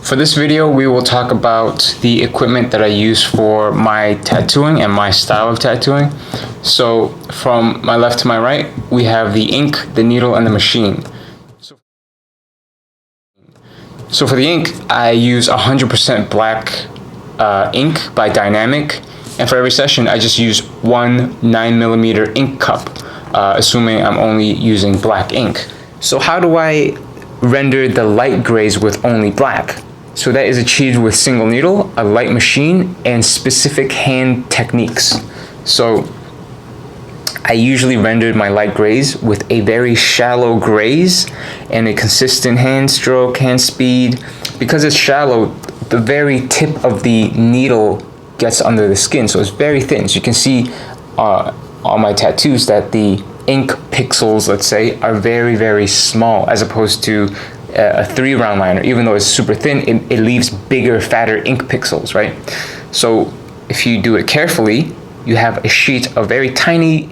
For this video, we will talk about the equipment that I use for my tattooing and my style of tattooing. So from my left to my right, we have the ink, the needle, and the machine. So for the ink, I use 100% black ink by Dynamic, and for every session, I just use one 9mm ink cup, assuming I'm only using black ink. So how do I render the light grays with only black? So that is achieved with single needle, a light machine, and specific hand techniques. So I usually rendered my light grays with a very shallow graze and a consistent hand stroke, hand speed. Because it's shallow, the very tip of the needle gets under the skin, so it's very thin. So you can see on my tattoos that the ink pixels, let's say, are very, very small, as opposed to a 3-round liner. Even though it's super thin, it leaves bigger, fatter ink pixels, right? So if you do it carefully, you have a sheet of very tiny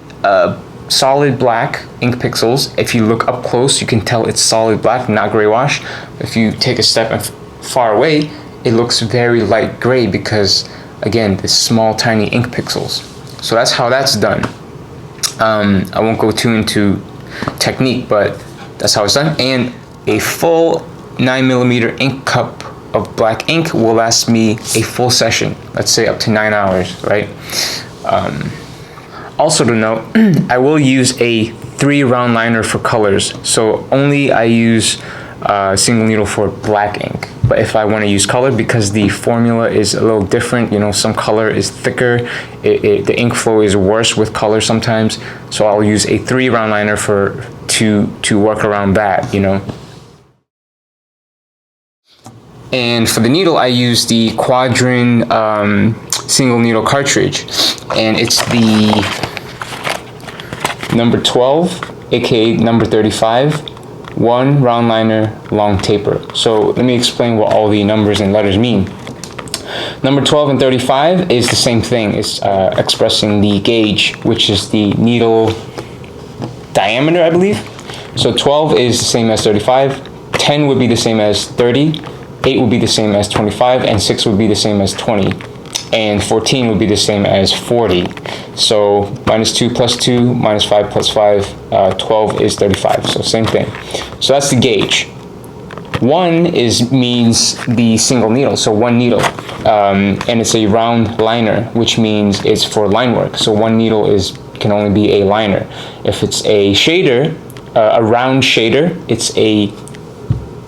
solid black ink pixels. If you look up close, you can tell it's solid black, not gray wash. If you take a step far away, it looks very light gray because, again, the small tiny ink pixels. So that's how that's done. I won't go too into technique, but that's how it's done. And a full 9mm ink cup of black ink will last me a full session, let's say up to 9 hours, right? Also to note, I will use a 3-round liner for colors. So only I use single needle for black ink. But if I want to use color, because the formula is a little different, you know, some color is thicker, the ink flow is worse with color sometimes. So I'll use a 3-round liner to work around that, you know. And for the needle, I use the Quadrin single needle cartridge, and it's the number 12, aka number 35, 1 round liner, long taper. So let me explain what all the numbers and letters mean. Number 12 and 35 is the same thing. It's expressing the gauge, which is the needle diameter, I believe. So 12 is the same as 35, 10 would be the same as 30, 8 would be the same as 25, and 6 would be the same as 20, and 14 would be the same as 40. So -2 plus 2, -5 plus 5, 12 is 35, so same thing. So that's the gauge. 1 means the single needle, so 1 needle, and it's a round liner, which means it's for line work. So 1 needle can only be a liner. If it's a shader, a round shader, it's a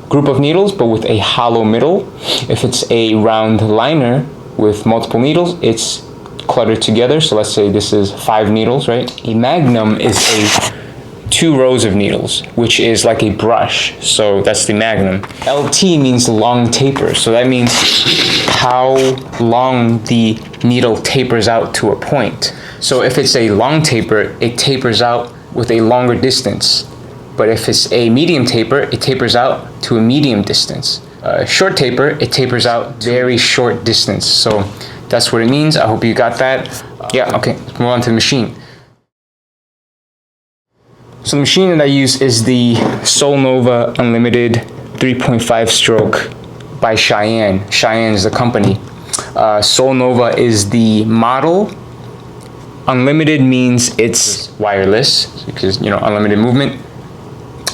group of needles but with a hollow middle. If it's a round liner with multiple needles, it's cluttered together. So let's say this is 5 needles, right? A magnum is 2 rows of needles, which is like a brush. So that's the magnum. LT means long taper. So that means how long the needle tapers out to a point. So if it's a long taper, it tapers out with a longer distance. But if it's a medium taper, it tapers out to a medium distance. Short taper, it tapers out very short distance. So that's what it means. I hope you got that. Yeah, okay, let's move on to the machine. So the machine that I use is the Solnova Unlimited 3.5 stroke by Cheyenne. Cheyenne is the company. Solnova is the model. Unlimited means it's wireless, because, you know, unlimited movement.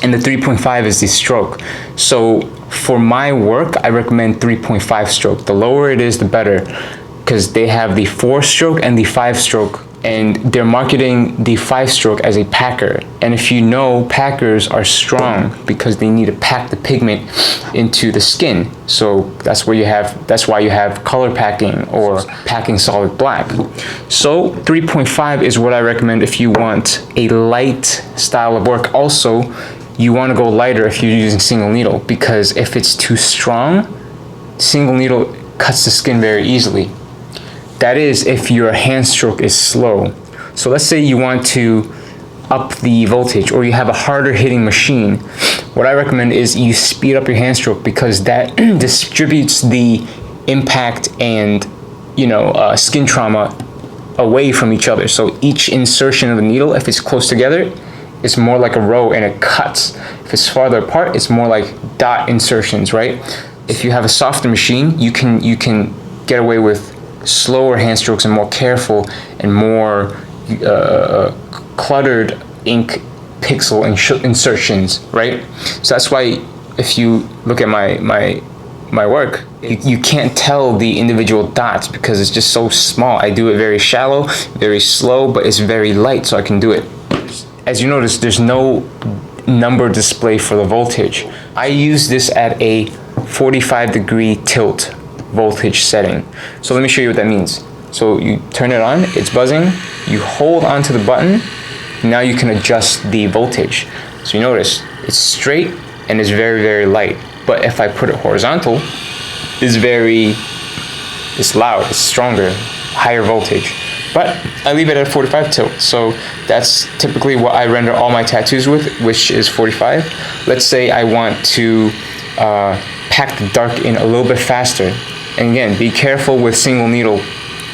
And the 3.5 is the stroke. So for my work, I recommend 3.5 stroke. The lower it is, the better, because they have the 4-stroke and the 5-stroke, and they're marketing the 5-stroke as a packer. And if you know, packers are strong because they need to pack the pigment into the skin. So that's why you have color packing or packing solid black. So 3.5 is what I recommend if you want a light style of work. Also, you want to go lighter if you're using single needle, because if it's too strong, single needle cuts the skin very easily. That is if your hand stroke is slow. So let's say you want to up the voltage, or you have a harder hitting machine. What I recommend is you speed up your hand stroke, because that distributes the impact and, you know, skin trauma away from each other. So each insertion of the needle, if it's close together, it's more like a row and it cuts. If it's farther apart, it's more like dot insertions, right? If you have a softer machine, you can get away with slower hand strokes and more careful and more cluttered ink pixel insertions, right? So that's why if you look at my work, you can't tell the individual dots because it's just so small. I do it very shallow, very slow, but it's very light, so I can do it. As you notice, there's no number display for the voltage. I use this at a 45-degree tilt voltage setting. So let me show you what that means. So you turn it on, it's buzzing, you hold onto the button, now you can adjust the voltage. So you notice, it's straight and it's very, very light. But if I put it horizontal, it's loud, it's stronger, higher voltage. But I leave it at 45 tilt, so that's typically what I render all my tattoos with, which is 45. Let's say I want to pack the dark in a little bit faster. And again, be careful with single needle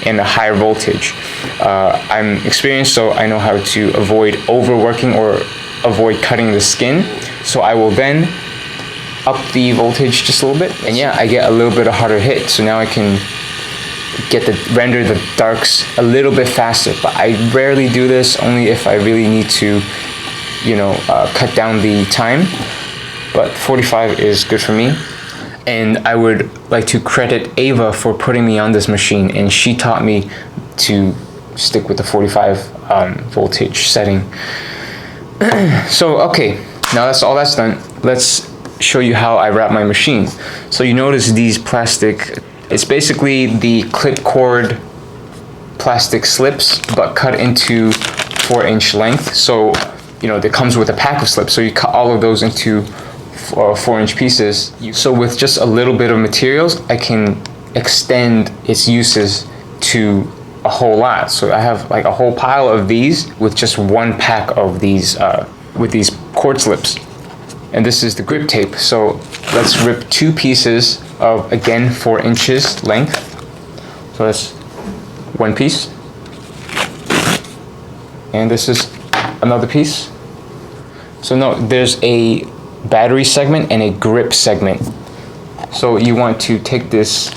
and a higher voltage. I'm experienced, so I know how to avoid overworking or avoid cutting the skin. So I will then up the voltage just a little bit, and yeah, I get a little bit of harder hit. So now I can render the darks a little bit faster. But I rarely do this, only if I really need to, cut down the time. But 45 is good for me. And I would like to credit Ava for putting me on this machine, and she taught me to stick with the 45 voltage setting. So okay, now that's done. Let's show you how I wrap my machine. So you notice these plastic, it's basically the clip cord plastic slips, but cut into 4-inch length. So it comes with a pack of slips, so you cut all of those into 4-inch pieces. So with just a little bit of materials, I can extend its uses to a whole lot. So I have like a whole pile of these with just one pack of these with these cord slips. And this is the grip tape. So let's rip 2 pieces of, again, 4 inches length. So that's 1 piece. And this is another piece. So no, there's a battery segment and a grip segment. So you want to take this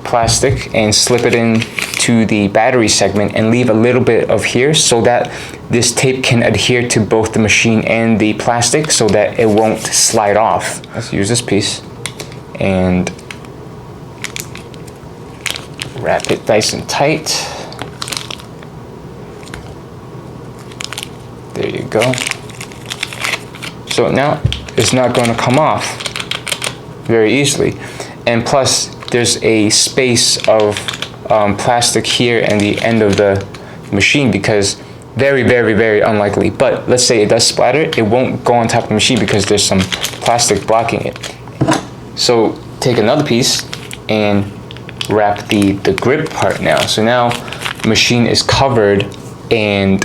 plastic and slip it in to the battery segment and leave a little bit of here so that this tape can adhere to both the machine and the plastic so that it won't slide off. Let's use this piece and wrap it nice and tight. There you go. So now it's not going to come off very easily. And plus there's a space of plastic here and the end of the machine, because very, very, very unlikely, but let's say it does splatter, it won't go on top of the machine because there's some plastic blocking it. So take another piece and wrap the grip part now. So now the machine is covered and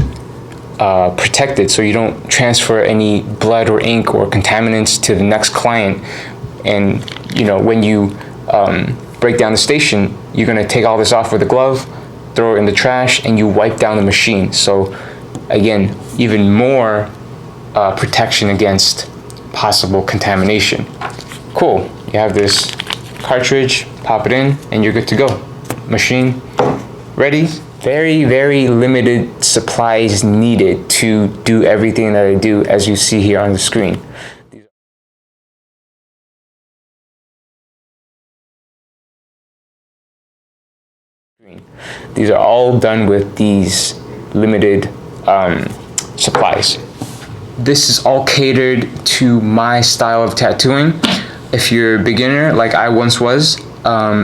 protected, so you don't transfer any blood or ink or contaminants to the next client. And when you break down the station, you're going to take all this off with a glove, throw it in the trash, and you wipe down the machine. So again, even more protection against possible contamination. Cool. You have this cartridge, pop it in, and you're good to go. Machine ready. Very, very limited supplies needed to do everything that I do, as you see here on the screen. These are all done with these limited supplies. This is all catered to my style of tattooing. If you're a beginner like I once was,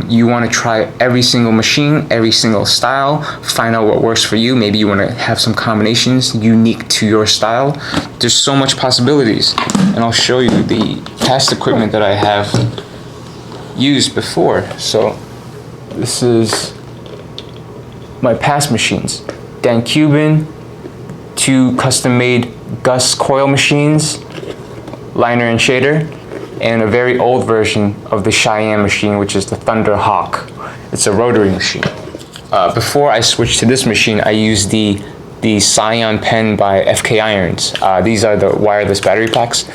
you want to try every single machine, every single style, find out what works for you. Maybe you want to have some combinations unique to your style. There's so much possibilities, and I'll show you the past equipment that I have used before. So this is my past machines. Dan Cuban, 2 custom-made Gus coil machines, liner and shader, and a very old version of the Cheyenne machine, which is the Thunder Hawk. It's a rotary machine. Before I switched to this machine, I used the Scion pen by FK Irons. These are the wireless battery packs.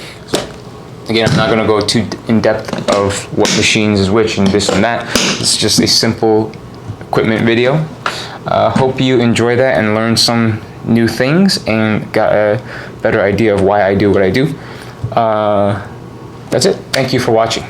Again, I'm not going to go too in depth of what machines is which and this and that. It's just a simple equipment video. Hope you enjoy that and learn some new things and got a better idea of why I do what I do. That's it. Thank you for watching.